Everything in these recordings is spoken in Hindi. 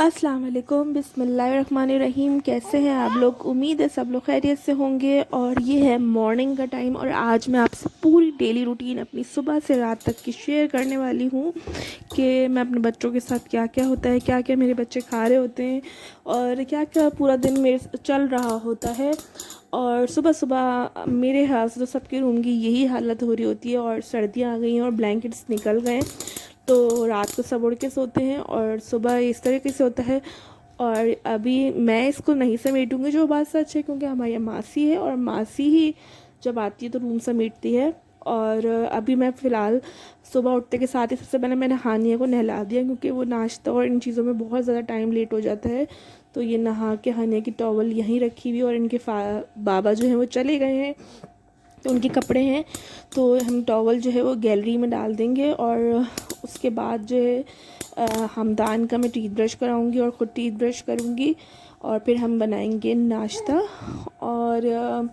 अस्सलाम वालेकुम, बिस्मिल्लाहिर्रहमानिर्रहीम। कैसे हैं आप लोग? उम्मीद है सब लोग खैरियत से होंगे। और ये है मॉर्निंग का टाइम और आज मैं आपसे पूरी डेली रूटीन अपनी सुबह से रात तक की शेयर करने वाली हूँ कि मैं अपने बच्चों के साथ क्या क्या होता है, क्या क्या मेरे बच्चे खा रहे होते हैं और क्या क्या पूरा दिन मेरे चल रहा होता है। और सुबह सुबह मेरे ख्याल से तो सबके रूम की यही हालत हो रही होती है और सर्दियाँ आ गई हैं और ब्लैंकेट्स निकल गए, तो रात को सब उड़ के सोते हैं और सुबह इस तरीके से होता है। और अभी मैं इसको नहीं समेटूंगी, जो बात सच है, क्योंकि हमारी मासी है और मासी ही जब आती है तो रूम समेटती है। और अभी मैं फ़िलहाल सुबह उठते के साथ ही सबसे पहले मैंने हानिया को नहला दिया, क्योंकि वो नाश्ता और इन चीज़ों में बहुत ज़्यादा टाइम लेट हो जाता है। तो ये नहा के हानिया की टॉवल यहीं रखी हुई और इनके बाबा जो हैं वो चले गए हैं, तो उनके कपड़े हैं, तो हम टॉवल जो है वो गैलरी में डाल देंगे। और उसके बाद जो है हमदान का मैं टीथ ब्रश कराऊंगी और ख़ुद टीथ ब्रश करूंगी और फिर हम बनाएंगे नाश्ता। और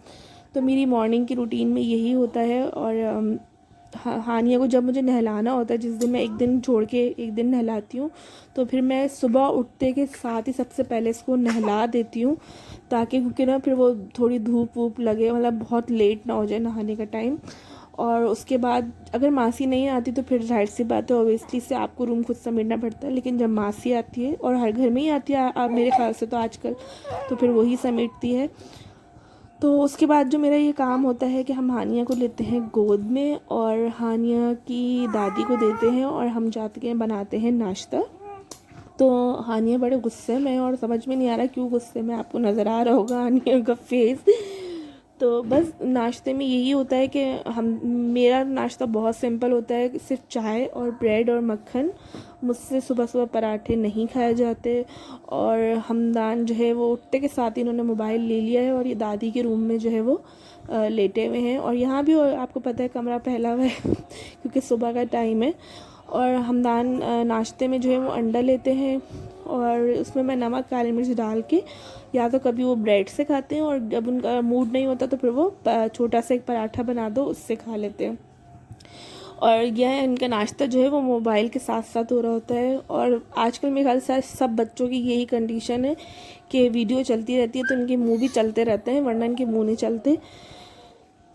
तो मेरी मॉर्निंग की रूटीन में यही होता है। और हानिया को जब मुझे नहलाना होता है, जिस दिन मैं एक दिन छोड़ के एक दिन नहलाती हूँ, तो फिर मैं सुबह उठते के साथ ही सबसे पहले इसको नहला देती हूँ, ताकि क्योंकि ना फिर वो थोड़ी धूप वूप लगे, मतलब बहुत लेट ना हो जाए नहाने का टाइम। और उसके बाद अगर मासी नहीं आती तो फिर जाहिर सी बात है, ओबियसली से आपको रूम खुद समेटना पड़ता है। लेकिन जब मासी आती है, और हर घर में ही आती है आप मेरे ख्याल से तो आजकल, तो फिर वही समेटती है। तो उसके बाद जो मेरा ये काम होता है कि हम हानिया को लेते हैं गोद में और हानिया की दादी को देते हैं और हम जाते हैं बनाते हैं नाश्ता। तो हानिया बड़े गुस्से में और समझ में नहीं आ रहा क्यों गुस्से में, आपको नज़र आ रहा होगा हानिया का फेस। तो बस नाश्ते में यही होता है कि हम मेरा नाश्ता बहुत सिंपल होता है, सिर्फ चाय और ब्रेड और मक्खन। मुझसे सुबह सुबह पराठे नहीं खाए जाते। और हमदान जो है वो उठते के साथ ही इन्होंने मोबाइल ले लिया है और ये दादी के रूम में जो है वो लेटे हुए हैं। और यहाँ भी आपको पता है कमरा फैला हुआ है क्योंकि सुबह का टाइम है। और हमदान नाश्ते में जो है वो अंडा लेते हैं और उसमें मैं नमक काली मिर्च डाल के, या तो कभी वो ब्रेड से खाते हैं और जब उनका मूड नहीं होता तो फिर वो छोटा सा एक पराठा बना दो उससे खा लेते हैं। और यह इनका नाश्ता जो है वो मोबाइल के साथ साथ हो रहा होता है। और आजकल मेरे ख्याल से सब बच्चों की यही कंडीशन है कि वीडियो चलती रहती है तो इनके मुंह भी चलते रहते हैं, वरना इनके मुंह नहीं चलते।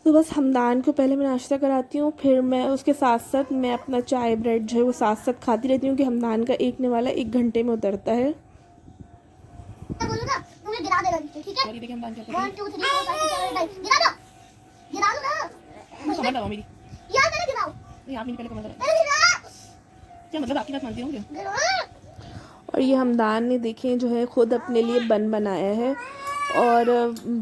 तो बस हमदान को पहले मैं नाश्ता कराती हूँ, फिर मैं उसके साथ साथ मैं अपना चाय ब्रेड जो है वो साथ साथ खाती रहती हूँ कि हमदान का एक वाला 1 घंटे में उतरता है। गिरा देगा नीचे, ठीक है? और ये देखिए हमदान क्या करता है। 1 2 3 4 5 6 7 8 गिरा दो ना। समझ आओ मेरी यार, मैंने गिराओ नहीं, आप नहीं पहले कमर गिरा। क्या मतलब आपकी बात मानती हूँ क्या? और ये हमदान ने देखें जो है खुद अपने लिए बन बनाया है। और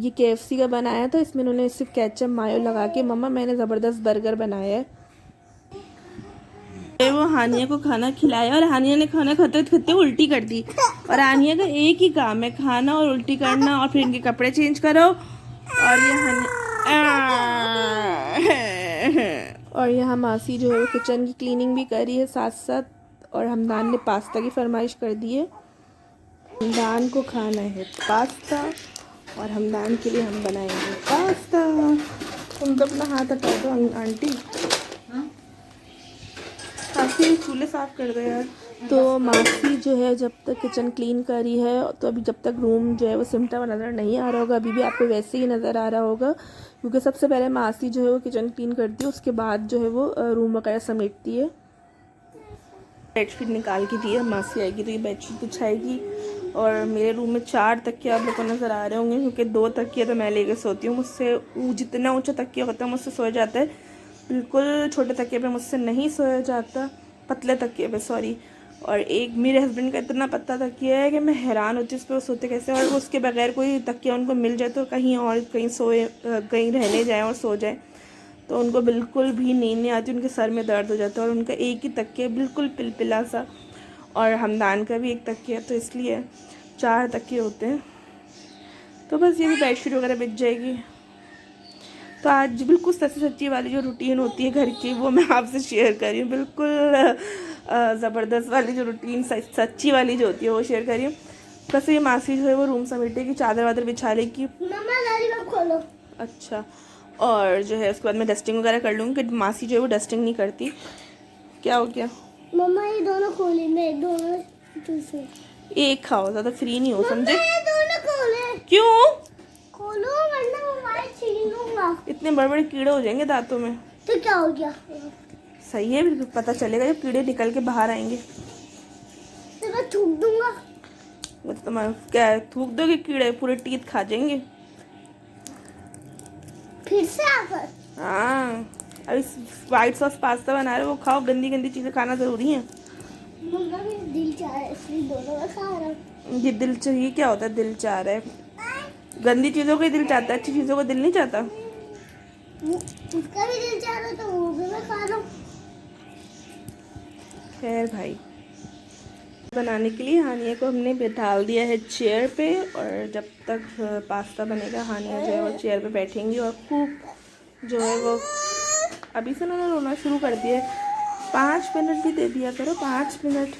ये KFC का बनाया था, इसमें उन्होंने सिर्फ केचप मायो लगा के, मम्मा मैंने ज़बरदस्त बर्गर बनाया है। वो हानिया को खाना खिलाया और हानिया ने खाना खाते खाते उल्टी कर दी। और हानिया का एक ही काम है, खाना और उल्टी करना, और फिर इनके कपड़े चेंज करो। और यहाँ मासी जो है वो किचन की क्लीनिंग भी कर रही है साथ साथ। और हमदान ने पास्ता की फरमाइश कर दी है, हमदान को खाना है पास्ता और हमदान के लिए हम बनाएंगे पास्ता। तुम तो अपना हाथ हटा दो आंटी, काफ़ी चूल्हे साफ़ कर दो यार। तो मासी जो है जब तक किचन क्लीन कर रही है, तो अभी जब तक रूम जो है वो सिमटा हुआ नज़र नहीं आ रहा होगा, अभी भी आपको वैसे ही नज़र आ रहा होगा, क्योंकि सबसे पहले मासी जो है वो किचन क्लीन करती है, उसके बाद जो है वो रूम वगैरह समेटती है। बेडशीट निकाल के दी है, मासी आएगी तो ये बेडशीट बिछाएगी। और मेरे रूम में 4 तकिया आप लोग को नज़र आ रहे होंगे, क्योंकि 2 तकिया तो मैं लेके सोती हूँ। मुझसे जितना ऊँचा तकिया होता है मुझसे सोया जाता है, बिल्कुल छोटे तकिए पे मुझसे नहीं सोया जाता, पतले तकिए पे सॉरी। और एक मेरे हस्बैंड का इतना पतला तकिया है कि मैं हैरान होती हूँ उस पर वो सोते कैसे। और उसके बगैर कोई तकिया उनको मिल जाए तो कहीं और कहीं सोए, कहीं रहने जाए और सो जाए, तो उनको बिल्कुल भी नींद नहीं आती, उनके सर में दर्द हो जाता है। और उनका एक ही तकिया बिल्कुल पिलपिला सा, और हमदान का भी एक तकिया, तो इसलिए 4 तकिए होते हैं। तो बस ये भी बेडशीट वगैरह बिछ जाएगी। तो आज बिल्कुल सच्ची सच्ची वाली जो रूटीन होती है घर की, वो मैं आपसे शेयर कर रही हूँ। बिल्कुल ज़बरदस्त वाली जो रूटीन सच्ची वाली जो होती है वो शेयर कर रही हूँ। बस ये मासी जो है वो रूम समेटेगी, चादर वादर बिछा लेगी। खोलो। अच्छा, और जो है उसके बाद मैं डस्टिंग वगैरह कर लूँगी, कि मासी जो है वो डस्टिंग नहीं करती। क्या हो गया? मम्मा ये दोनों खोली, मैं दोनों दूसरे एक खाओ, ज़्यादा फ्री नहीं हो, समझे? दोनों खोले। क्यों? खोलो वरना मोबाइल छीन लूंगा। इतने बड़े बड़े कीड़े हो जाएंगे दांतों में। तो क्या हो गया? सही है, बिल्कुल पता चलेगा जब कीड़े निकल के बाहर आएंगे। तो मैं थूक दूंगा। वो तो तुम्हारा क्या थूक दोगे, कीड़े पूरे टीथ खा जाएंगे। फिर से आकर? हाँ, अभी वाइट सॉस पास्ता बना रहे हो, वो खाओ, गंदी गंदी चीज़ें खाना ज़रूरी है। मम्मा भी दिल चाह रहा है इसलिए दोनों में खा रहा हूँ। ये दिल चाहिए क्या होता है? दिल चाह रहा है, गंदी चीज़ों का ही दिल चाहता है, अच्छी चीज़ों का दिल नहीं चाहता। उसका भी दिल चाह रहा है तो वो भी मैं खा रहा हूँ। खैर भाई, बनाने के लिए हानिया को हमने बिठा दिया है चेयर पे, और जब तक पास्ता बनेगा हानिया जो है वो चेयर पे बैठेंगी और खूब जो है वो अभी से उन्होंने रोना शुरू कर दिया है। 5 मिनट भी दे दिया करो, 5 मिनट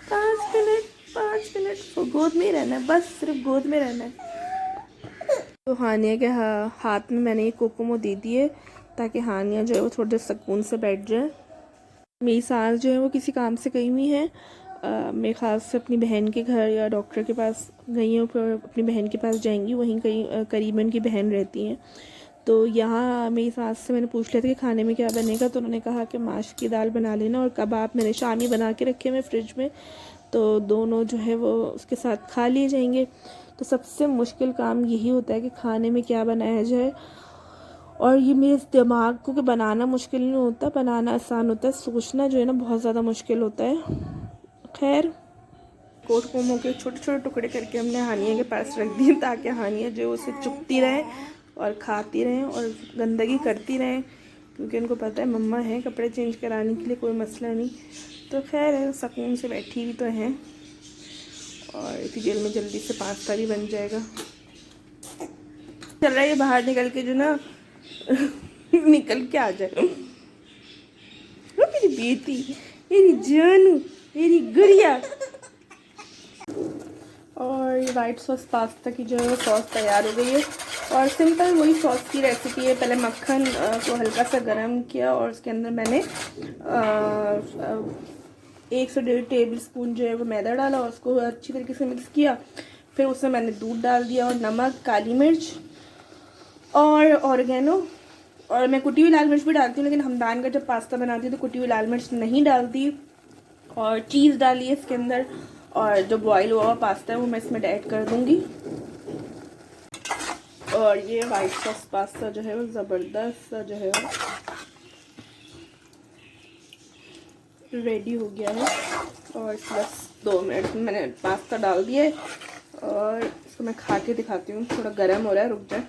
5 मिनट 5 मिनट, वो गोद में ही रहना है, बस सिर्फ गोद में रहना है। तो हानिया के हाथ में मैंने ये कोकोमो दे दिए ताकि हानिया जो है वो थोड़े देर सुकून से बैठ जाए। मेरी सास जो है वो किसी काम से गई हुई हैं, मेरे ख्याल से अपनी बहन के घर या डॉक्टर के पास गई हैं, फिर अपनी बहन के पास जाएंगी, वहीं कहीं करीब उनकी बहन रहती हैं। तो यहाँ मेरी सास से मैंने पूछ लिया था कि खाने में क्या बनेगा, तो उन्होंने कहा कि माश की दाल बना लेना, और कबाब मैंने शामी बना के रखे हुए फ्रिज में, तो दोनों जो है वो उसके साथ खा लिए जाएंगे। तो सबसे मुश्किल काम यही होता है कि खाने में क्या बनाया जाए, और ये मेरे दिमाग को कि बनाना मुश्किल नहीं होता, बनाना आसान होता है, सोचना जो है ना बहुत ज़्यादा मुश्किल होता है। खैर, कोकोमो के छोटे छोटे टुकड़े करके हमने हानिया के पास रख दिए ताकि हानिया जो उसे चुपती रहे और खाती रहें और गंदगी करती रहें, क्योंकि उनको पता है मम्मा है, कपड़े चेंज कराने के लिए कोई मसला नहीं। तो खैर है, सुकून से बैठी भी तो हैं, और इतनी देर में जल्दी से पास्ता भी बन जाएगा। चल रहा है ये बाहर निकल के जो ना निकल के आ जाए। मेरी बेटी, मेरी जानू, मेरी गुड़िया। और ये वाइट सॉस पास्ता की जो है वो सॉस तैयार हो गई है, और सिंपल वही सॉस की रेसिपी है। पहले मक्खन को हल्का सा गरम किया और उसके अंदर मैंने 1 से 1.5 टेबल स्पून जो है वो मैदा डाला और उसको अच्छी तरीके से मिक्स किया। फिर उसमें मैंने दूध डाल दिया और नमक, काली मिर्च और ऑर्गेनो, और मैं कुटी हुई लाल मिर्च भी डालती हूँ, लेकिन हमदान का जब पास्ता बनाती हूँ तो कुटी हुई लाल मिर्च नहीं डालती। और चीज़ डाली है इसके अंदर, और जो बॉयल हुआ हुआ पास्ता है वो मैं इसमें ऐड कर दूँगी। और ये वाइट सॉस पास्ता जो है वो ज़बरदस्त जो है वो रेडी हो गया है, और बस 2 मिनट में मैंने पास्ता डाल दिया है, और इसको मैं खा के दिखाती हूँ। थोड़ा गर्म हो रहा है, रुक जाए।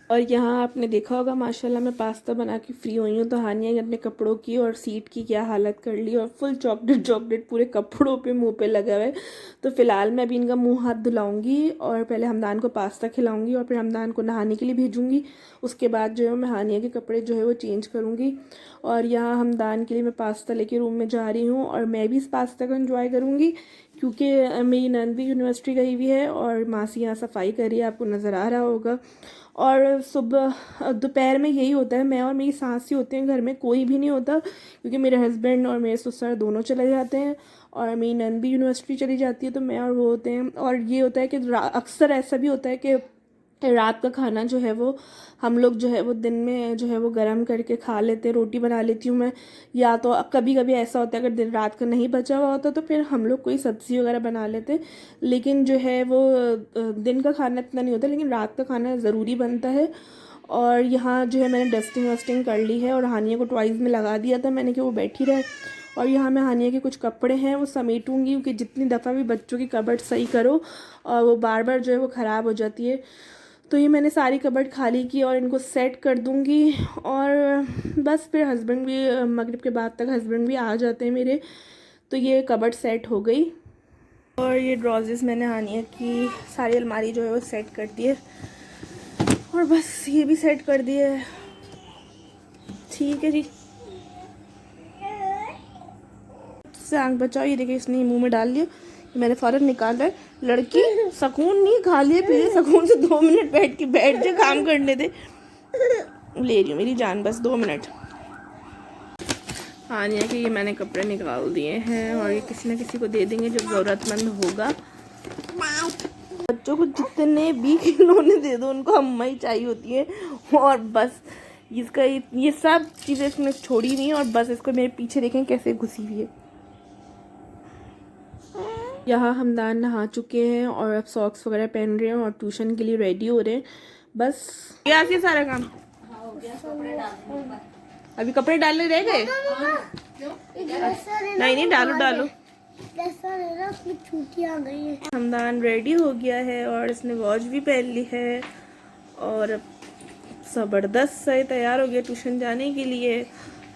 और यहाँ आपने देखा होगा माशाल्लाह मैं पास्ता बना के फ्री हुई हूँ, तो हानिया ने अपने कपड़ों की और सीट की क्या हालत कर ली, और फुल चॉकलेट पूरे कपड़ों पे मुंह पे लगा हुआ है। तो फ़िलहाल मैं अभी इनका मुंह हाथ धुलाऊंगी, और पहले हमदान को पास्ता खिलाऊंगी, और फिर हमदान को नहाने के लिए भेजूँगी। उसके बाद जो है मैं हानिया के कपड़े जो है वो चेंज करूँगी। और यहाँ हमदान के लिए मैं पास्ता लेके रूम में जा रही हूँ, और मैं भी इस पास्ता को एंजॉय करूँगी, क्योंकि मेरी नंद भी यूनिवर्सिटी गई हुई है और मासी यहाँ सफाई कर रही है, आपको नज़र आ रहा होगा। और सुबह दोपहर में यही होता है, मैं और मेरी सास ही होते हैं घर में, कोई भी नहीं होता, क्योंकि मेरे हस्बैंड और मेरे ससुर दोनों चले जाते हैं, और मेरी नंद भी यूनिवर्सिटी चली जाती है, तो मैं और वो होते हैं। और ये होता है कि अक्सर ऐसा भी होता है कि रात का खाना जो है वो हम लोग जो है वो दिन में जो है वो गर्म करके खा लेते हैं। रोटी बना लेती हूँ मैं, या तो कभी कभी ऐसा होता है अगर दिन रात का नहीं बचा हुआ होता तो फिर हम लोग कोई सब्ज़ी वगैरह बना लेते, लेकिन जो है वो दिन का खाना इतना नहीं होता, लेकिन रात का खाना ज़रूरी बनता है। और यहाँ जो है मैंने डस्टिंग वस्टिंग कर ली है, और हानिया को टॉयज़ में लगा दिया था मैंने कि वो बैठी रहे। और यहाँ मैं हानिया के कुछ कपड़े हैं वो समेटूँगी, क्योंकि जितनी दफ़ा भी बच्चों की कबर्ड सही करो और वो बार बार जो है वो ख़राब हो जाती है। तो ये मैंने सारी कबर्ड खाली की और इनको सेट कर दूँगी, और बस फिर हस्बैंड भी मगरिब के बाद तक हस्बैंड भी आ जाते हैं मेरे, तो ये कबर्ड सेट हो गई। और ये ड्रॉजेस मैंने हानिया की सारी अलमारी जो है वो सेट कर दी है, और बस ये भी सेट कर दिए। ठीक है जी, से आँख बचाओ। ये देखिए इसने मुंह में डाल लिया, मैंने फ़ौरन निकाला है। लड़की सुकून नहीं, खा लिए फिर सुकून से 2 मिनट बैठ जा, काम करने दे। ले रही हूँ मेरी जान, बस 2 मिनट। हानिया के ये मैंने कपड़े निकाल दिए हैं और ये किसी न किसी को दे देंगे जो ज़रूरतमंद होगा। बच्चों को जितने भी खिलौने दे दो उनको अम्मा ही चाहिए होती है और बस इसका ये सब चीज़ें इसने छोड़ी नहीं और बस इसको मेरे पीछे देखें कैसे घुसी हुई है। यहाँ हमदान नहा चुके हैं और अब सॉक्स वगैरह पहन रहे हैं और ट्यूशन के लिए रेडी हो रहे हैं। बस ये आज ये सारा काम अभी कपड़े डालने रह गए। नहीं डालो छुट्टी आ गई है। हमदान रेडी हो गया है और इसने वॉच भी पहन ली है और ज़बरदस्त से तैयार हो गया ट्यूशन जाने के लिए।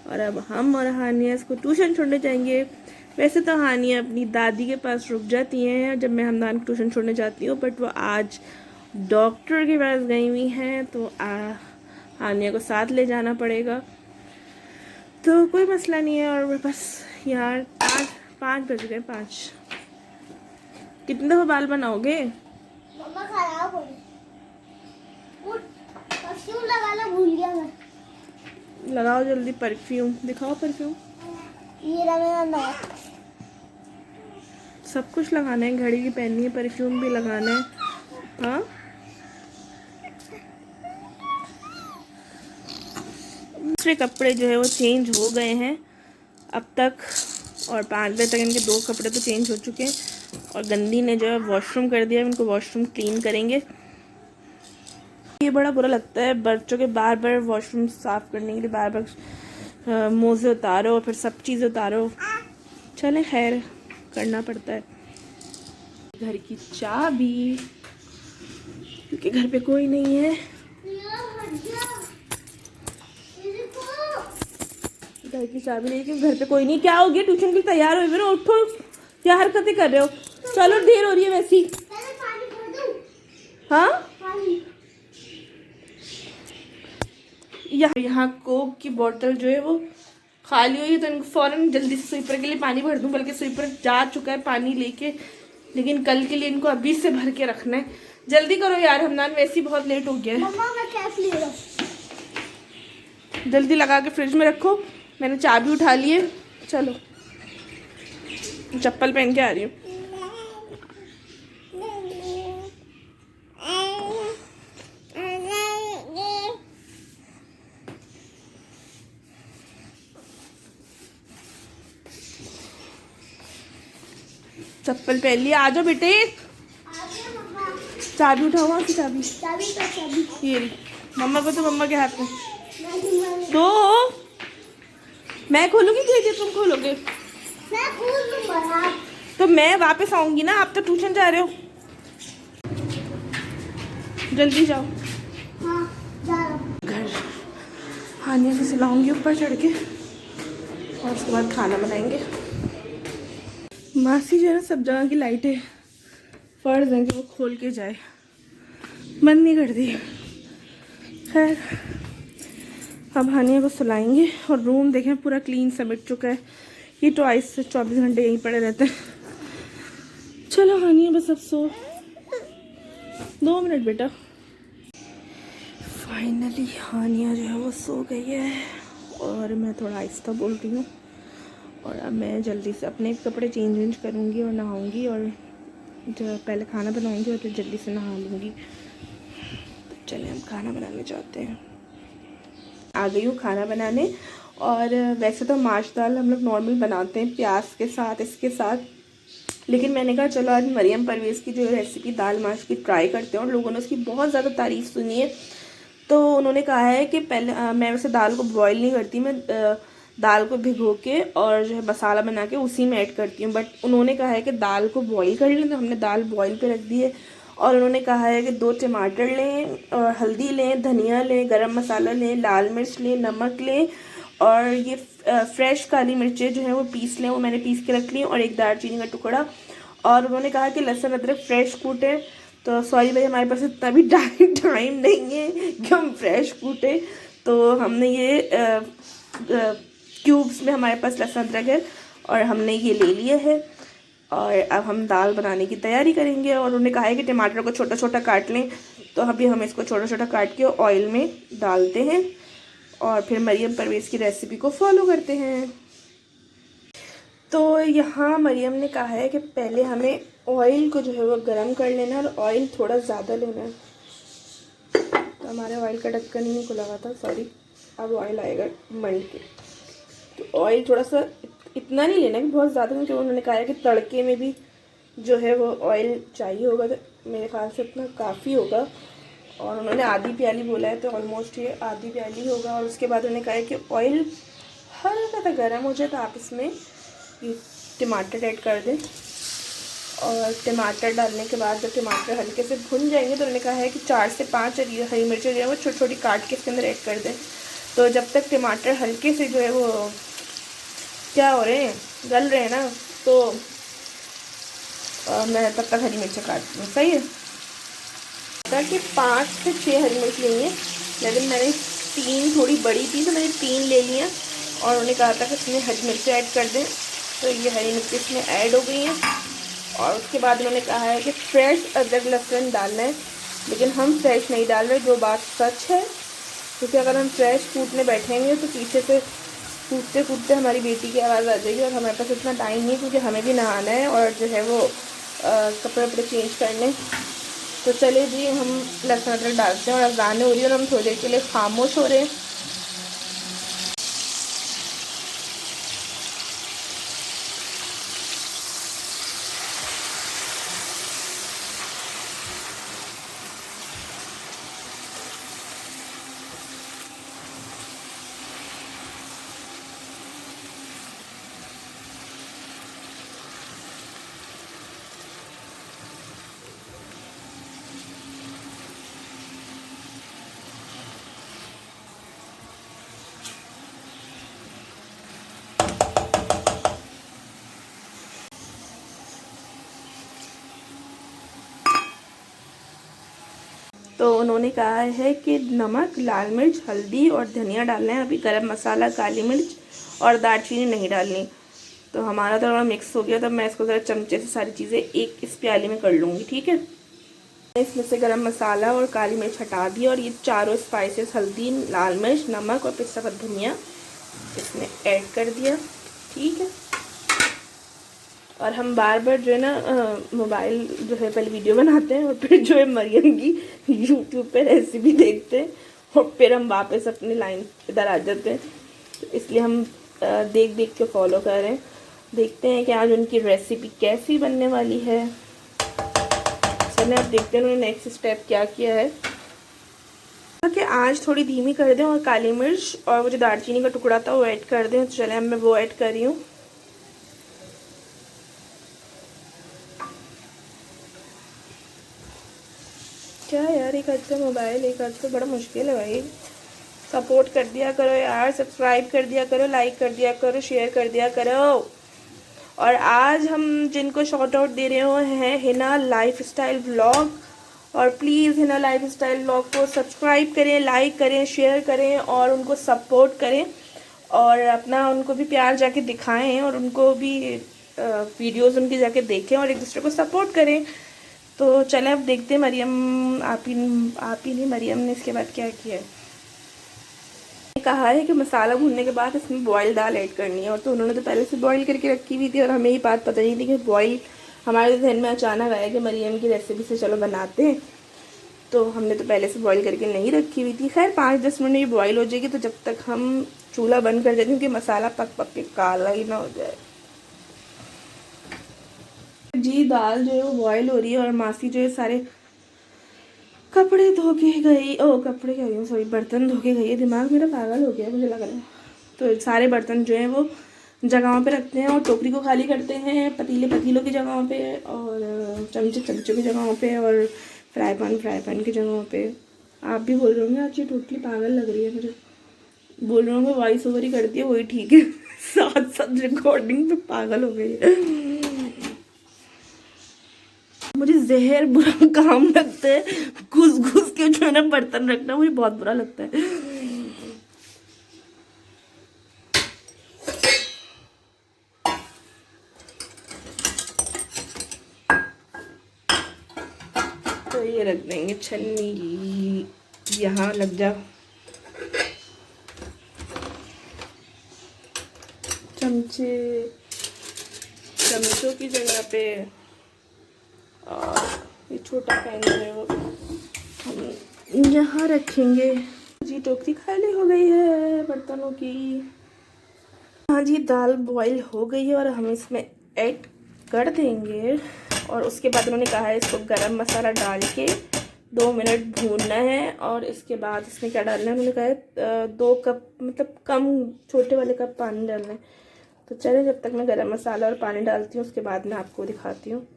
और अब हम और हानिया इसको ट्यूशन छोड़ने जाएंगे। वैसे तो हानिया अपनी दादी के पास रुक जाती हैं जब मैं हमदान को ट्यूशन छोड़ने जाती हूँ, बट वो आज डॉक्टर के पास गई हुई हैं तो हानिया को साथ ले जाना पड़ेगा। तो कोई मसला नहीं है। और बस यार 5 बज गए। 5 कितने दफ़ा बाल बनाओगे? मम्मा खराब हो गई। परफ्यूम लगाना भूल गया मैं। लगाओ जल्दी परफ्यूम, दिखाओ परफ्यूम। ये रहा मेरा नया। सब कुछ लगाना है, घड़ी भी पहननी है, परफ्यूम भी लगाना है। हाँ दूसरे कपड़े जो है वो चेंज हो गए हैं अब तक और 5 बजे तक इनके 2 कपड़े तो चेंज हो चुके हैं और गंदी ने जो है वॉशरूम कर दिया। इनको वॉशरूम क्लीन करेंगे। ये बड़ा बुरा लगता है बच्चों के बार बार वॉशरूम साफ़ करने के लिए बार बार मोज़े उतारो और फिर सब चीज़ें उतारो। चले खैर करना पड़ता है। घर की चाबी क्योंकि घर पे कोई नहीं है। घर की चाबी नहीं क्योंकि घर पे कोई नहीं। क्या हो गया? ट्यूशन के लिए तैयार हो गए? उठो, क्या हरकतें कर रहे हो? चलो देर हो रही है वैसी। हाँ यहाँ कोक की बोतल जो है वो खाली हुई तो इनको फ़ौरन जल्दी से स्वीपर के लिए पानी भर दूँ, बल्कि स्वीपर जा चुका है पानी लेके, लेकिन कल के लिए इनको अभी से भर के रखना है। जल्दी करो यार हमदान, वैसे ही बहुत लेट हो गया है। मम्मा मैं कैप ले रहा हूँ। जल्दी लगा के फ्रिज में रखो। मैंने चाबी उठा ली है। चलो चप्पल पहन के आ रही हूँ। चप्पल पहन लिया, आ जाओ बेटे। चाबी उठाओ वहाँ की चाबी। ये रही मम्मा को, तो मम्मा के हाथ में तो मैं खोलूंगी कि तुम खोलोगे? मैं खोल दूंगा। तो मैं वापस आऊंगी ना, आप तो ट्यूशन जा रहे हो। जल्दी जाओ। हाँ, जा रहा हूँ। घर हानिया से सिलाऊंगी ऊपर चढ़ के और उसके बाद खाना बनाएंगे। मासी जो है ना सब जगह की लाइटें फर्ज हैं कि वो खोल के जाए, बंद नहीं कर दी। खैर अब हानिया को सुलाएंगे और रूम देखें पूरा क्लीन समेट चुका है। ये तो 22 से 24 घंटे यहीं पड़े रहते हैं। चलो हानिया बस अब सो 2 मिनट बेटा। फाइनली हानिया जो है वो सो गई है और मैं थोड़ा आहिस्ता बोल रही हूँ। और अब मैं जल्दी से अपने कपड़े चेंज करूँगी और नहाऊँगी और जो पहले खाना बनाऊँगी और फिर जल्दी से नहा लूँगी। तो चलें हम खाना बनाने जाते हैं। आ गई हूँ खाना बनाने। और वैसे तो माश दाल हम लोग नॉर्मल बनाते हैं प्याज के साथ, इसके साथ, लेकिन मैंने कहा चलो आज मरियम परवेज़ की जो रेसिपी दाल माश की ट्राई करते हैं। और लोगों ने उसकी बहुत ज़्यादा तारीफ़ सुनी है तो उन्होंने कहा है कि पहले मैं वैसे दाल को बॉईल नहीं करती, मैं दाल को भिगो के और जो है मसाला बना के उसी में ऐड करती हूँ। बट उन्होंने कहा है कि दाल को बॉईल कर लें, तो हमने दाल बॉईल पे रख दी है। और उन्होंने कहा है कि 2 टमाटर लें और हल्दी लें, धनिया लें, गरम मसाला लें, लाल मिर्च लें, नमक लें और ये फ्रेश काली मिर्चें जो है वो पीस लें। वो मैंने पीस के रख ली और 1 दालचीनी का टुकड़ा। और उन्होंने कहा कि लहसुन अदरक फ्रेश कूटें। तो सॉरी भाई हमारे पास इतना भी टाइम नहीं है कि हम फ्रेश कूटें, तो हमने ये क्यूब्स में हमारे पास लहसुन अदरक है और हमने ये ले लिया है। और अब हम दाल बनाने की तैयारी करेंगे। और उन्होंने कहा है कि टमाटर को छोटा छोटा काट लें, तो अभी हम इसको छोटा छोटा काट के ऑयल में डालते हैं और फिर मरियम परवेज़ की रेसिपी को फॉलो करते हैं। तो यहाँ मरियम ने कहा है कि पहले हमें ऑयल को जो है वो गर्म कर लेना है और ऑयल थोड़ा ज़्यादा लेना है। तो हमारे ऑयल का ढक्कन ही नहीं खुला हुआ था, सॉरी। अब ऑयल आएगा मंड के। तो ऑयल थोड़ा सा इतना नहीं लेना कि बहुत ज़्यादा, क्योंकि उन्होंने कहा है कि तड़के में भी जो है वो ऑयल चाहिए होगा, तो मेरे ख्याल से इतना काफ़ी होगा। और उन्होंने आधी प्याली बोला है, तो ऑलमोस्ट ये आधी प्याली होगा। और उसके बाद उन्होंने कहा है कि ऑयल हल्का सा गर्म हो जाए तो आप इसमें ये टमाटर ऐड कर दें। और टमाटर डालने के बाद जब टमाटर हल्के से भुन जाएंगे तो उन्होंने कहा है कि 4 से 5 हरी मिर्चें जो है वो छोटी छोटी काट के इसके अंदर ऐड कर दें। तो जब तक टमाटर हल्के से जो है वो क्या हो रहे हैं, गल रहे हैं ना, तो मैं तब तक हरी मिर्चें काटती हूँ। सही है कि 5 से 6 हरी मिर्च लेनी है, लेकिन मैंने 3 थोड़ी बड़ी थी तो मैंने 3 ले लिया। और उन्होंने कहा था कि इसमें हरी मिर्चें ऐड कर दें, तो ये हरी मिर्च इसमें ऐड हो गई हैं। और उसके बाद उन्होंने कहा है कि फ्रेश अदरक लहसुन डालना है, लेकिन हम फ्रेश नहीं डाल रहे, जो बात सच है। क्योंकि अगर हम फ्रेश कूटने बैठेंगे तो पीछे से कूटते कूटते हमारी बेटी की आवाज़ आ जाएगी, और हमारे पास इतना टाइम नहीं, क्योंकि हमें भी नहाना है और जो है वो कपड़े वपड़े चेंज करने। तो चले जी, हम लहसुन अदरक डालते हैं और अज़ान हो रही है और हम थोड़ी देर के लिए खामोश हो रहे हैं। तो उन्होंने कहा है कि नमक, लाल मिर्च, हल्दी और धनिया डालना है, अभी गरम मसाला, काली मिर्च और दालचीनी नहीं डालनी। तो हमारा तो थोड़ा मिक्स हो गया, तब मैं इसको ज़रा चमचे से सारी चीज़ें एक इस प्याले में कर लूँगी, ठीक है। इसमें से गरम मसाला और काली मिर्च हटा दी और ये चारों स्पाइसेस, हल्दी, लाल मिर्च, नमक और पिसा हुआ धनिया इसमें ऐड कर दिया, ठीक है। और हम बार बार जो है ना मोबाइल जो है पहले वीडियो बनाते हैं और फिर जो है मरियम की यूट्यूब पे रेसिपी देखते हैं और फिर हम वापस अपनी लाइन इधर आ जाते हैं। तो इसलिए हम देख देख के फॉलो कर रहे हैं। देखते हैं कि आज उनकी रेसिपी कैसी बनने वाली है। चलिए अब देखते हैं उन्होंने नेक्स्ट स्टेप क्या किया है। कि आज थोड़ी धीमी कर दें और काली मिर्च और वो जो दालचीनी का टुकड़ा था वो ऐड कर दें। तो चले मैं वो ऐड कर रही हूँ। क्या यार, एक हाथ से मोबाइल एक हाथ से बड़ा मुश्किल है भाई। सपोर्ट कर दिया करो यार, सब्सक्राइब कर दिया करो, लाइक कर दिया करो, शेयर कर दिया करो। और आज हम जिनको शॉर्ट आउट दे रहे हो हैं हिना लाइफस्टाइल व्लॉग। और प्लीज़ हिना लाइफस्टाइल व्लॉग को सब्सक्राइब करें, लाइक करें, शेयर करें और उनको सपोर्ट करें और अपना उनको भी प्यार जाके दिखाएं और उनको भी वीडियोस उनकी जाके देखें और एक दूसरे को सपोर्ट करें। तो चलें अब देखते हैं मरियम आप ही नहीं, मरियम ने इसके बाद क्या किया है। कहा है कि मसाला भूनने के बाद इसमें बॉयल दाल ऐड करनी है। और तो उन्होंने तो पहले से बॉयल करके रखी हुई थी और हमें ये बात पता नहीं थी कि बॉयल हमारे ध्यान में अचानक आया कि मरियम की रेसिपी से चलो बनाते हैं। तो हमने तो पहले से बॉयल करके नहीं रखी हुई थी। खैर 5-10 मिनट में ये बॉयल हो जाएगी, तो जब तक हम चूल्हा बंद कर देते हैं क्योंकि मसाला पक पक के काला ही ना हो जाए। जी दाल जो है वो बॉयल हो रही है और मासी जो है सारे कपड़े धो के गई, कपड़े कह रही हूँ सॉरी, बर्तन धो के गई है। दिमाग मेरा पागल हो गया मुझे लग रहा है। तो सारे बर्तन जो हैं वो जगहों पे रखते हैं और टोकरी को खाली करते हैं, पतीलों की जगहों पे और चमचों की जगहों पे और फ्राई पैन की जगहों पे। आप भी बोल रहे होंगे आज ये टोटली पागल लग रही है मुझे। बोल रहे होंगे वॉइस ओवर ही करती है वही ठीक है, साथ साथ रिकॉर्डिंग पे पागल हो गई है। मुझे जहर बुरा काम लगता है, घुस घुस के जो है ना बर्तन रखना मुझे बहुत बुरा लगता है। तो ये रख देंगे छन्नी, यहाँ लग जा, चमचे चम्मचों की जगह पे और ये छोटा पैन जो है वो हम यहाँ रखेंगे। जी टोकरी खाली हो गई है बर्तनों की। हाँ जी, दाल बॉईल हो गई है और हम इसमें ऐड कर देंगे। और उसके बाद उन्होंने कहा है इसको गरम मसाला डाल के 2 मिनट भूनना है। और इसके बाद इसमें क्या डालना है, उन्होंने कहा है 2 कप, मतलब कम छोटे वाले कप पानी डालना है। तो चलिए जब तक मैं गरम मसाला और पानी डालती हूँ उसके बाद मैं आपको दिखाती हूँ।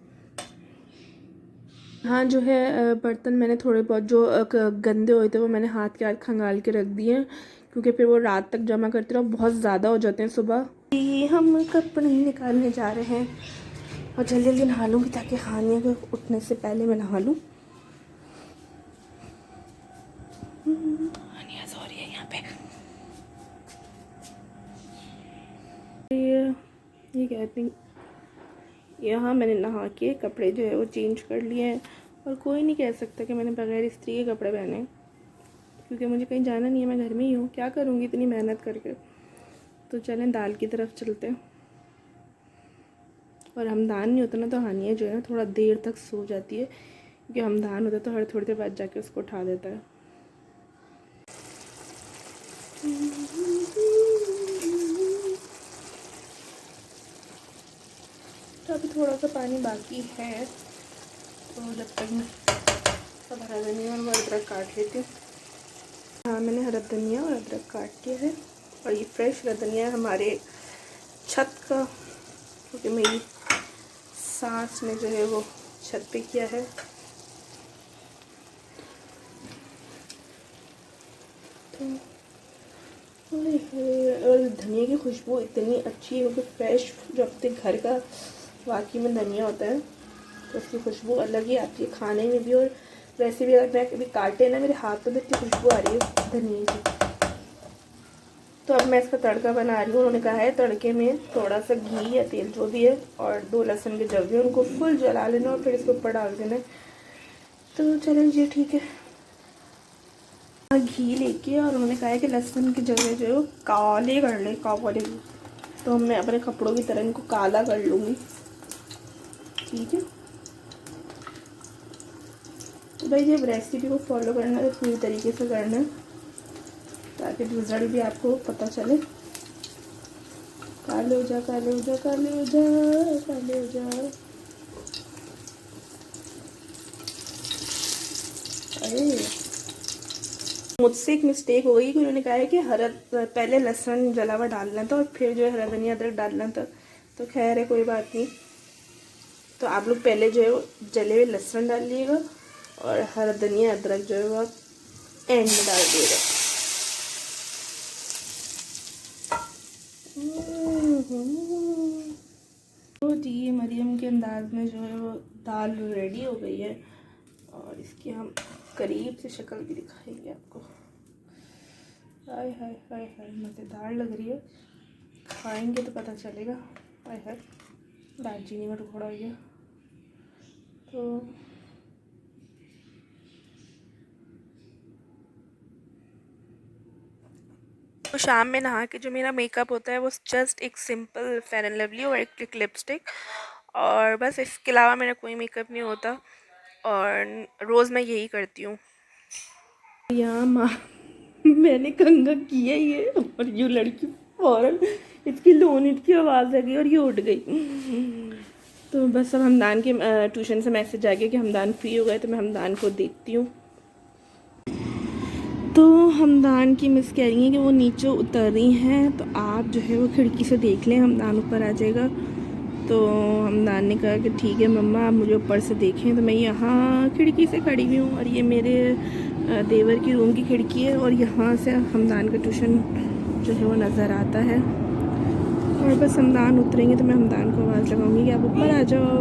हाँ जो है बर्तन मैंने थोड़े बहुत जो गंदे हुए थे वो मैंने हाथ के हाथ खंगाल के रख दिए हैं, क्योंकि फिर वो रात तक जमा करते रहो बहुत ज़्यादा हो जाते हैं। सुबह हम कपड़े निकालने जा रहे हैं और जल्दी जल्दी नहा लूँगी ताकि हानिया को उठने से पहले मैं नहा लूँ। हानिया सो रही है यहाँ पे। ये कहती हैं यहाँ मैंने नहा के कपड़े जो है वो चेंज कर लिए हैं। और कोई नहीं कह सकता कि मैंने बगैर इस्त्री के कपड़े पहने, क्योंकि मुझे कहीं जाना नहीं है, मैं घर में ही हूँ, क्या करूँगी इतनी मेहनत करके। तो चलें दाल की तरफ चलते हैं। और हमदान नहीं होता ना तो हानिया जो है ना थोड़ा देर तक सो जाती है, क्योंकि हमदान होता है तो हर थोड़ी देर बाद जाके उसको उठा देता है। तो अभी थोड़ा सा पानी बाकी है, तो जब तक मैं सब हरा धनिया और अदरक काट लेती हूँ। हाँ मैंने हरा धनिया और अदरक काट लिया है। और ये फ्रेश हरा धनिया हमारे छत का, क्योंकि मेरी सास ने जो है वो छत पे किया है। तो और धनिया की खुशबू इतनी अच्छी है, क्योंकि फ्रेश जो अपने घर का वाकई में धनिया होता है तो उसकी खुशबू अलग ही आती है खाने में भी। और वैसे भी अगर मैं कभी काटे ना मेरे हाथों में इतनी खुशबू आ रही है धनिया की। तो अब मैं इसका तड़का बना रही हूँ। उन्होंने कहा है तड़के में थोड़ा सा घी या तेल जो भी है और 2 लहसुन के जवे उनको फुल जला लेना और फिर इसके ऊपर डाल देना। तो चलें जी ठीक है। घी लेके और उन्होंने कहा है कि लहसुन की जगह जो है वो काले कर ले, काले। तो मैं अपने कपड़ों की तरह इनको काला कर लूँगी, ठीक है। तो भाई जब रेसिपी को फॉलो करना है तो पूरी तरीके से करना है, ताकि रिजल्ट भी आपको पता चले। काले हो जा, काले हो जा, काले हो जा, काले हो जा। अरे मुझसे एक मिस्टेक हो गई कि उन्होंने कहा है कि पहले लहसुन जला हुआ डालना था और फिर जो है हरा धनिया अदरक डालना था। तो खैर है कोई बात नहीं। तो आप लोग पहले जो है वो जले हुए लहसुन डालिएगा और हरा धनिया अदरक जो है वो एंड में डाल दिएगा। तो जी मरियम के अंदाज में जो है वो दाल रेडी हो गई है और इसकी हम करीब से शक्ल भी दिखाएंगे आपको। हाय हाय हाय हाय मज़ेदार लग रही है, खाएंगे तो पता चलेगा। हाय हाय दालचीनी का टुकड़ा हो गया। तो शाम में नहा के जो मेरा मेकअप होता है वो जस्ट एक सिंपल फेयर एंड लवली और एक लिपस्टिक, और बस इसके अलावा मेरा कोई मेकअप नहीं होता और रोज़ मैं यही करती हूँ। यहाँ माँ मैंने कंघा किया ही है और ये लड़की फ़ौरन इसकी लोनिट की आवाज़ आ गई और ये उठ गई। तो बस अब हमदान के ट्यूशन से मैसेज आ गया कि हमदान फ्री हो गए, तो मैं हमदान को देखती हूँ। तो हमदान की मिस कह रही हैं कि वो नीचे उतर रही हैं, तो आप जो है वो खिड़की से देख लें, हमदान ऊपर आ जाएगा। तो हमदान ने कहा कि ठीक है मम्मा आप मुझे ऊपर से देखें। तो मैं यहाँ खिड़की से खड़ी हुई हूँ और ये मेरे देवर की रूम की खिड़की है और यहाँ से हमदान का ट्यूशन जो है वो नज़र आता है। और बस हमदान उतरेंगे तो मैं हमदान को आवाज़ लगाऊंगी कि आप ऊपर आ जाओ।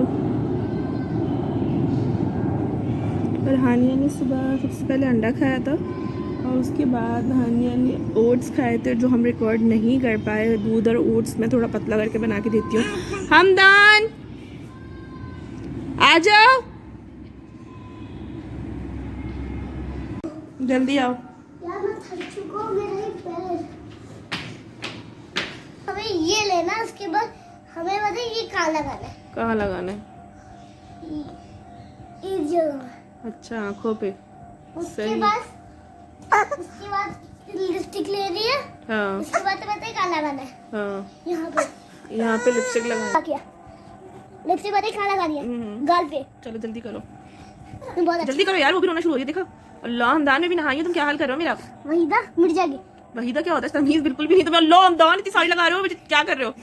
और हानिया ने सुबह सबसे पहले अंडा खाया था और उसके बाद हानिया ने ओट्स खाए थे जो हम रिकॉर्ड नहीं कर पाए। दूध और ओट्स मैं थोड़ा पतला करके बना के देती हूँ। हमदान आ जाओ, जल्दी आओ। यार मैं थक चुका हूँ, मेरा ही पैर। हमें ये लेना, उसके बाद हमें पता है ये कहाँ लगाना है। कहाँ लगाना है? इस जगह। अच्छा, आँखों पे। उसके सही। बाद लिपस्टिक ले रही है। हाँ उसके बाद पता है कहाँ लगाना है। हाँ, यहाँ पे यहाँ पे लिपस्टिक लगा। क्या लिपस्टिक पता है कहाँ लगानी है? गाल पे। चलो जल्दी करो, बहुत अच्छा। जल्दी करो यार, वो भी रोना शुरू हो गई। देखो अल्लाह, हमदान में भी नहाई हो तुम, क्या हाल कर रहे हो मेरा? वही था, मिट जाएगी। वहीदा क्या होता है? तमीज बिल्कुल भी नहीं। तुम्हें अल्लाह हमदान इतनी साड़ी लगा रहे हो, क्या कर रहे हो?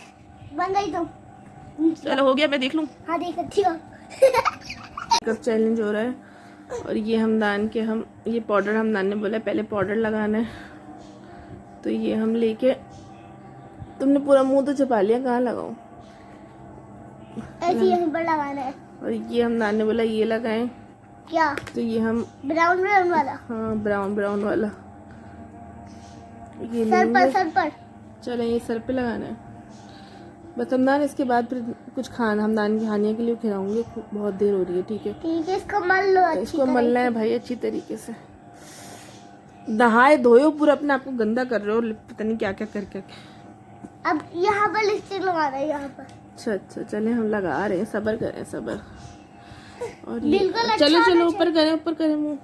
बन गई तुम। चलो हो गया, मैं देख लूँ। हाँ देख ठीक है। मेकअप चैलेंज हो रहा है और ये हमदान के ये पाउडर हमदान ने बोला पहले पाउडर लगाना है, तो ये हम लेके, तुमने पूरा मुंह तो छुपा लिया, कहाँ लगाऊं? ऐसे यहीं पर लगाना है। और ये हमदान ने बोला ये लगाएं, क्या? तो ये हम ब्राउन ब्राउन वाला। हाँ ब्राउन ब्राउन वाला ये सर पर, लेंगे। सर पर। चलो ये सर पे लगाना है बस हमदान। इसके बाद फिर कुछ खाना हमदान की हानिया के लिए खिलाऊंगी, बहुत देर हो रही है। ठीक है, ठीक है, इसको मल लो अच्छी इसको तरह मलना है भाई अच्छी तरीके से। नहाए धोए हो पूरा, अपने आप को गंदा कर रहे हो, पता नहीं क्या क्या करके। अब यहाँ पर लिपस्टिक लगाना है, यहाँ पर। अच्छा अच्छा, चले हम लगा रहे हैं, सब्र करें सब्र। और ये बिल्कुल अच्छा चलो चलो होना ऊपर करें, ऊपर करें मुंह।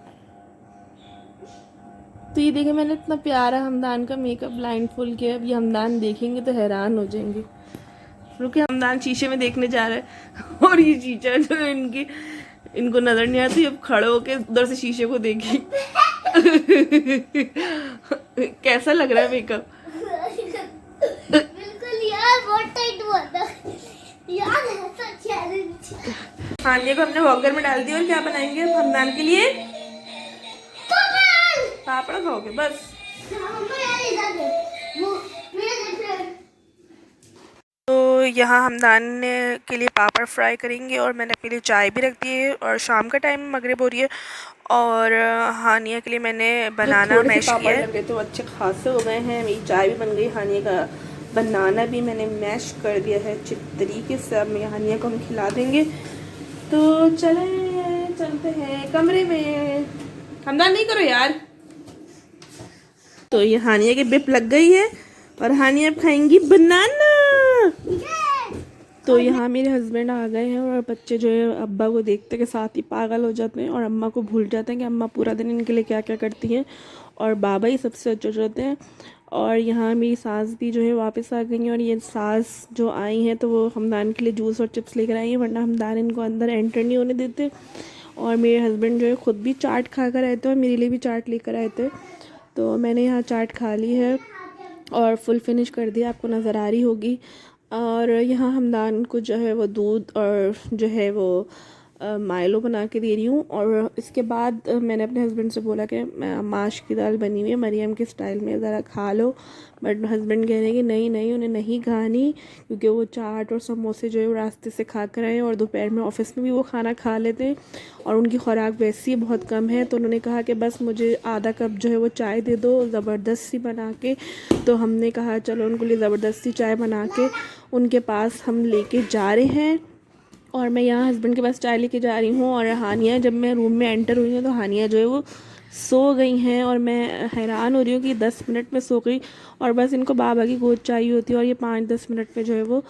तो ये देखे मैंने इतना प्यारा हमदान का मेकअप ब्लाइंड फुल किया। अब ये हमदान देखेंगे तो हैरान हो जाएंगे। क्योंकि हमदान शीशे में देखने जा रहा है और ये शीशा जो है इनको नजर नहीं आती, अब खड़े होके उधर से शीशे को देखी। कैसा लग रहा है मेकअप? बिल्कुल यार, बहुत टाइट हुआ था यार, ऐसा चैलेंज। हानिया को हमने वॉकर में डाल दिया। और क्या बनाएंगे अब हमदान के लिए? पापड़ खाओगे बस? तो यहाँ हमदान के लिए पापड़ फ्राई करेंगे और मैंने अपने लिए चाय भी रख दी है। और शाम का टाइम मगरिब हो रही है। और हानिया के लिए मैंने बनाना मैश किया है, तो अच्छे खासे हो गए हैं। मेरी चाय भी बन गई, हानिया का बनाना भी मैंने मैश कर दिया है अच्छी तरीके से। अब मैं हानिया को हम खिला देंगे। तो चलते हैं कमरे में। हमदान नहीं करो यार। तो ये हानिया की बिप लग गई है और हानिया अब खाएंगी बनाना। तो यहाँ मेरे हस्बैंड आ गए हैं और बच्चे जो है अब्बा को देखते के साथ ही पागल हो जाते हैं और अम्मा को भूल जाते हैं कि अम्मा पूरा दिन इनके लिए क्या क्या करती हैं। और बाबा ही सबसे अच्छे रहते हैं। और यहाँ मेरी सास भी जो है वापस आ गई हैं। और ये सास जो आई हैं तो वो हमदान के लिए जूस और चिप्स लेकर आई हैं, वरना हमदान इनको अंदर एंटर नहीं होने देते। और मेरे हस्बैंड जो है ख़ुद भी चाट खा कर आए थे और मेरे लिए भी चाट लेकर आए थे। तो मैंने यहाँ चाट खा ली है और फुल फिनिश कर दिया, आपको नज़र आ रही होगी। और यहाँ हमदान को जो है वो दूध और जो है वो माइलो बना के दे रही हूँ। और इसके बाद मैंने अपने हस्बैंड से बोला कि माश की दाल बनी हुई है मरियम के स्टाइल में, ज़रा खा लो। बट हस्बैंड कह रहे हैं कि नहीं नहीं, उन्हें नहीं खानी, क्योंकि वो चाट और समोसे जो है वो रास्ते से खा कर आए और दोपहर में ऑफिस में भी वो खाना खा लेते हैं और उनकी खुराक वैसे ही बहुत कम है। तो उन्होंने कहा कि बस मुझे आधा कप जो है वो चाय दे दो ज़बरदस्ती बना के। तो हमने कहा चलो उनके लिए ज़बरदस्ती चाय बना के उनके पास हम लेके जा रहे हैं। और मैं यहाँ हस्बैंड के पास चाय लेके जा रही हूँ। और हानिया, जब मैं रूम में एंटर हुई हूँ तो हानिया जो है वो सो गई हैं। और मैं हैरान हो रही हूँ कि 10 मिनट में सो गई और बस इनको बाबा की गोद चाहिए होती है और ये 5-10 मिनट में जो है वो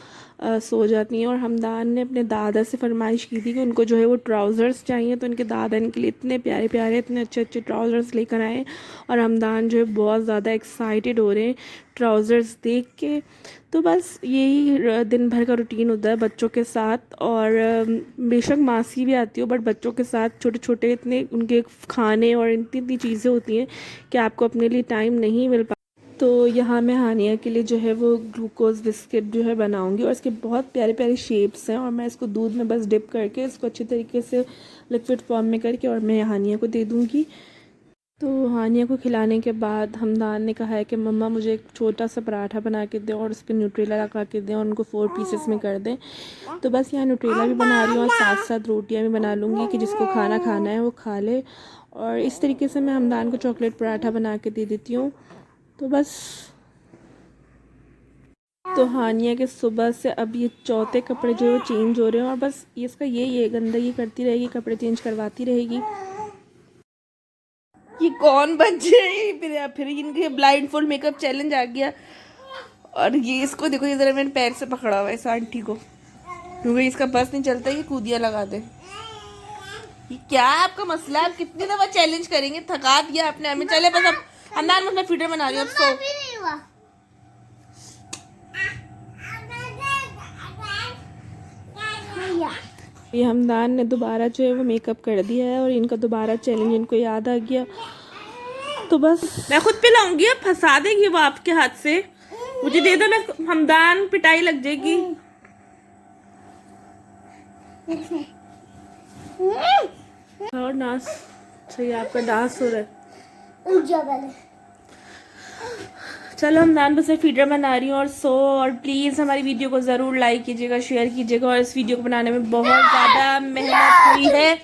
सो जाती हैं। और हमदान ने अपने दादा से फरमाइश की थी कि उनको जो है वो ट्राउज़र्स चाहिए, तो उनके दादा इनके लिए इतने प्यारे प्यारे इतने अच्छे अच्छे ट्राउज़र्स लेकर आए। और हमदान जो है बहुत ज़्यादा एक्साइटेड हो रहे हैं ट्राउज़र्स देख के। तो बस यही दिन भर का रूटीन होता है बच्चों के साथ। और बेशक मासी भी आती हो, बट बच्चों के साथ छोटे छोटे इतने उनके खाने और इतनी इतनी चीज़ें होती हैं कि आपको अपने लिए टाइम नहीं मिल पाता। तो यहाँ मैं हानिया के लिए जो है वो ग्लूकोज़ बिस्किट जो है बनाऊंगी और इसके बहुत प्यारे प्यारे शेप्स हैं। और मैं इसको दूध में बस डिप करके इसको अच्छी तरीके से लिक्विड फॉर्म में करके और मैं हानिया को दे दूँगी। तो हानिया को खिलाने के बाद हमदान ने कहा है कि मम्मा मुझे एक छोटा सा पराठा बना के दें और उस पर न्यूट्रेला लगा के दें और उनको 4 पीसेस में कर दें। तो बस यहाँ न्यूट्रेला भी बना रही हूँ और साथ साथ रोटियाँ भी बना लूँगी कि जिसको खाना खाना है वो खा ले। और इस तरीके से मैं हमदान को चॉकलेट पराठा बना के दे देती हूँ। तो बस तो हानिया के सुबह से अब ये चौथे कपड़े जो है वो चेंज हो रहे हैं और बस ये इसका ये गंदगी करती रहेगी, कपड़े चेंज करवाती रहेगी। ये कौन बच्चे हैं? फिर इनके ब्लाइंड फुल मेकअप चैलेंज आ गया और ये इसको देखो, ये जरा मैंने पैर से पकड़ा हुआ है इस आंटी को, क्योंकि इसका बस नहीं चलता, ये कूदिया लगा दे। ये क्या आपका मसला है? आप कितनी दफा चैलेंज करेंगे? थका दिया आपने हमें। चले बस अब हमदान, मैं फीडर बना रही हूँ, अब सो। अभी नहीं हुआ। ये हमदान ने दोबारा जो है वो मेकअप कर दिया है और इनका दोबारा चैलेंज इनको याद आ गया, तो बस मैं खुद पिलाऊंगी। अब फंसा देगी वो आपके हाथ से, मुझे दे दो, मैं हमदान पिटाई लग जाएगी। और नाच सही, आपका डांस हो रहा है। चलो हमदान बस फीडर बना रही हूँ और सो। और प्लीज़ हमारी वीडियो को ज़रूर लाइक कीजिएगा, शेयर कीजिएगा, और इस वीडियो को बनाने में बहुत ज़्यादा मेहनत हुई है।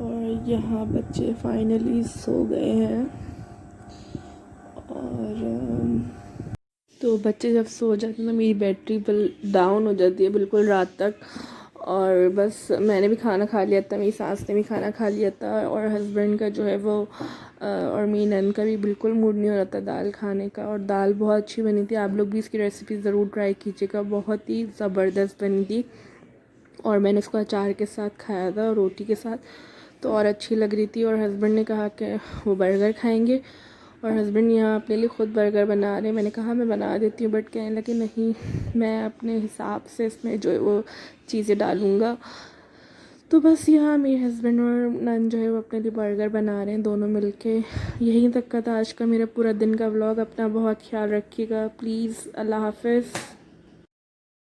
और यहाँ बच्चे फाइनली सो गए हैं। और तो बच्चे जब सो जाते हैं तो मेरी बैटरी डाउन हो जाती है बिल्कुल रात तक। और बस मैंने भी खाना खा लिया था, मेरी सास ने भी खाना खा लिया था, और हस्बैंड का जो है वो और मेरी नन का भी बिल्कुल मूड नहीं हो रहा था दाल खाने का। और दाल बहुत अच्छी बनी थी, आप लोग भी इसकी रेसिपी ज़रूर ट्राई कीजिएगा, बहुत ही ज़बरदस्त बनी थी। और मैंने उसको अचार के साथ खाया था और रोटी के साथ, तो और अच्छी लग रही थी। और हस्बैंड ने कहा कि वो बर्गर खाएंगे, और हस्बैंड यहाँ अपने लिए ख़ुद बर्गर बना रहे हैं। मैंने कहा मैं बना देती हूँ, बट कहने लगे नहीं, मैं अपने हिसाब से इसमें जो है वो चीज़ें डालूँगा। तो बस यहाँ मेरे हस्बैंड और नन जो है वो अपने लिए बर्गर बना रहे हैं दोनों मिलके। यहीं तक का था आज का मेरा पूरा दिन का व्लॉग। अपना बहुत ख्याल रखिएगा प्लीज़। अल्लाह हाफ़िज़।